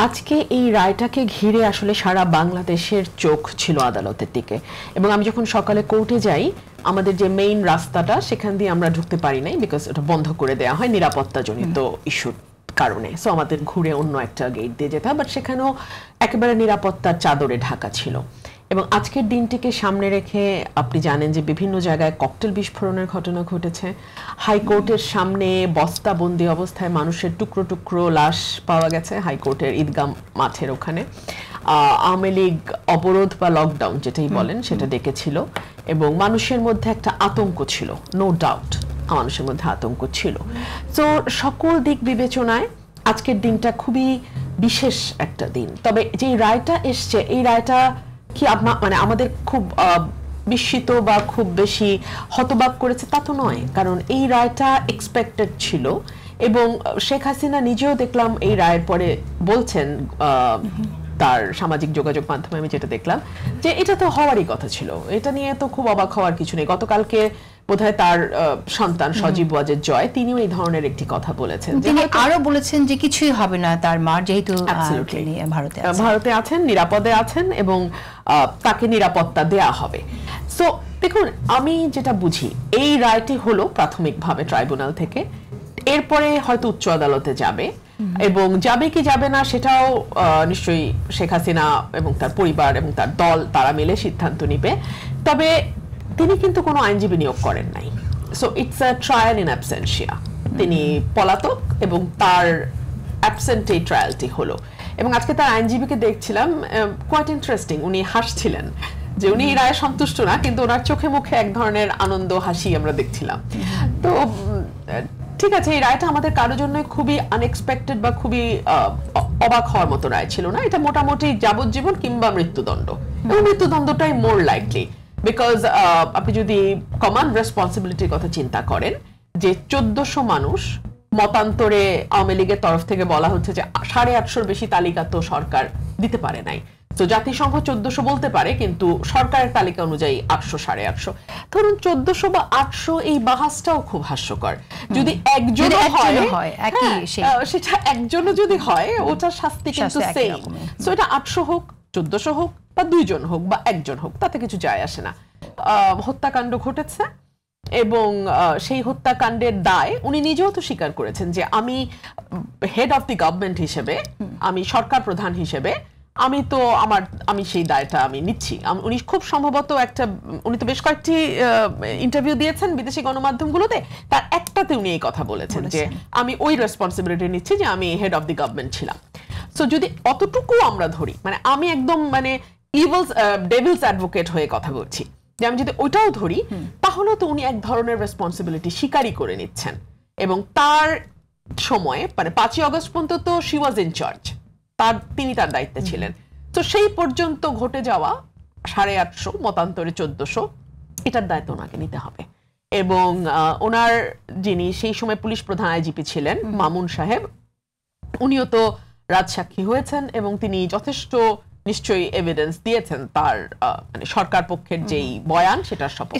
আজকে এই রায়টাকে ঘিরে আসলে সারা বাংলাদেশের চোখ ছিল আদালতের দিকে, এবং আমি যখন সকালে কোর্টে যাই আমাদের যে মেইন রাস্তাটা সেখান দিয়ে আমরা ঢুকতে পারি নাই, বিকজ ওটা বন্ধ করে দেওয়া হয় নিরাপত্তাজনিত ইস্যুর কারণে। সো আমাদের ঘুরে অন্য একটা গেট দিয়ে যেতে হয়, বাট সেখানেও একেবারে নিরাপত্তার চাদরে ঢাকা ছিল। এবং আজকের দিনটিকে সামনে রেখে আপনি জানেন যে বিভিন্ন জায়গায় ককটেল বিস্ফোরণের ঘটনা ঘটেছে। হাইকোর্টের সামনে বস্তাবন্দি অবস্থায় মানুষের টুকরো টুকরো লাশ পাওয়া গেছে হাইকোর্টের ঈদগাহ মাঠের ওখানে। আওয়ামী লীগ অবরোধ বা লকডাউন যেটাই বলেন সেটা ডেকেছিল, এবং মানুষের মধ্যে একটা আতঙ্ক ছিল, নো ডাউট মানুষের মধ্যে আতঙ্ক ছিল। তো সকল দিক বিবেচনায় আজকের দিনটা খুবই বিশেষ একটা দিন। তবে যে রায়টা এসছে, এই রায়টা কি মানে আমাদের খুব বিস্মিত বা খুব বেশি হতবাক করেছে তা তো নয়, কারণ এই রায়টা এক্সপেক্টেড ছিল। এবং শেখ হাসিনা নিজেও দেখলাম এই রায়ের পরে বলছেন তার সামাজিক যোগাযোগ মাধ্যমে, আমি যেটা দেখলাম যে এটা তো হওয়ারই কথা ছিল, এটা নিয়ে তো খুব অবাক হওয়ার কিছু নেই। গতকালকে বোধহয় তার সন্তান সজীব ওয়াজেদ জয় তিনিও এই ধরনের একটি কথা বলেছেন। তিনি আরো বলেছেন যে কিছুই হবে না তার মা, যেহেতু ভারতে আছেন, নিরাপদে আছেন, এবং তাকে নিরাপত্তা দেয়া হবে। সো দেখুন, আমি যেটা বুঝি এই রায়টি হলো প্রাথমিকভাবে ট্রাইব্যুনাল থেকে, এরপরে হয়তো উচ্চ আদালতে যাবে, এবং যাবে কি যাবে না সেটাও নিশ্চয়ই শেখ হাসিনা এবং তার পরিবার এবং তার দল তারা মিলে সিদ্ধান্ত নিবে। তবে তিনি কিন্তু কোনো আইনজীবী নিয়োগ করেন নাই। So it's a trial in absentia. তিনি পলাতক এবং তার অ্যাবসেন্ট এই ট্রায়ালটি হলো। এবং আজকে তার আইনজীবীকে দেখছিলাম, কোয়াইট ইন্টারেস্টিং, উনি হাসছিলেন যে উনি এই রায়ে সন্তুষ্ট না, কিন্তু ওনার চোখে মুখে এক ধরনের আনন্দ হাসি আমরা দেখছিলাম। তো ঠিক আছে, এই রায়টা আমাদের কারোর জন্য খুবই আনএক্সপেক্টেড বা খুবই অবাক হওয়ার মতো রায় ছিল না। এটা মোটামুটি যাবজ্জীবন কিংবা মৃত্যুদণ্ড, এবং মৃত্যুদণ্ডটাই মোর লাইকলি, বিকজ আপনি যদি কমান্ড রেসপন্সিবিলিটির কথা চিন্তা করেন যে 1400 মানুষ মতান্তরে আওয়ামী লীগের তরফ থেকে বলা হচ্ছে যে 850-র বেশি তালিকা তো সরকার দিতে পারে নাই। তো জাতিসংঘ 1400 বলতে পারে, কিন্তু সরকারের তালিকা অনুযায়ী 800 850। ধরুন 1400 বা 800, এই বাহাসটাও খুব হাস্যকর। যদি একজন হয় সেটা একজনও যদি হয়, ওটার শাস্তি কিন্তু সেম। সো এটা 800 হোক, 1400 হোক, বা 2 জন হোক বা 1 জন হোক, তাতে কিছু যায় আসে না। হত্যাকাণ্ড ঘটেছে, এবং সেই হত্যাকাণ্ডের দায় উনি নিজেও তো স্বীকার করেছেন যে আমি হেড অফ দি গভর্নমেন্ট হিসেবে, আমি সরকার প্রধান হিসেবে আমি সেই দায়টা আমি নিচ্ছি। উনি খুব সম্ভবত উনি তো বেশ কয়েকটি ইন্টারভিউ দিয়েছেন বিদেশি গণমাধ্যমগুলোতে, তার একটাতে উনি এই কথা বলেছেন যে আমি ওই রেসপন্সিবিলিটি নিচ্ছি যে আমি হেড অফ দি গভর্নমেন্ট ছিলাম। সো যদি অতটুকু আমরা ধরি, মানে আমি একদম মানে ডেভিলস অ্যাডভোকেট হয়ে কথা বলছি, যে আমি যদি ওইটাও ধরি, তাহলে তো উনি এক ধরনের রেসপন্সিবিলিটি স্বীকারই করে নিচ্ছেন। এবং তার সময়ে মানে 5ই আগস্ট পর্যন্ত তো শি ওয়াজ ইন চার্জ, তিনি তার দায়িত্বে ছিলেন। তো সেই পর্যন্ত ঘটে যাওয়া 850 মতান্তরে 1400, এটার দায়িত্ব ওনাকে নিতে হবে। এবং ওনার যিনি সেই সময় পুলিশ প্রধান আইজিপি ছিলেন মামুন সাহেব, উনিও তো রাজসাক্ষী হয়েছেন, এবং তিনি যথেষ্ট নিশ্চয়ই এভিডেন্স দিয়েছেন তার মানে সরকার পক্ষের যেই বয়ান সেটার সপক্ষে।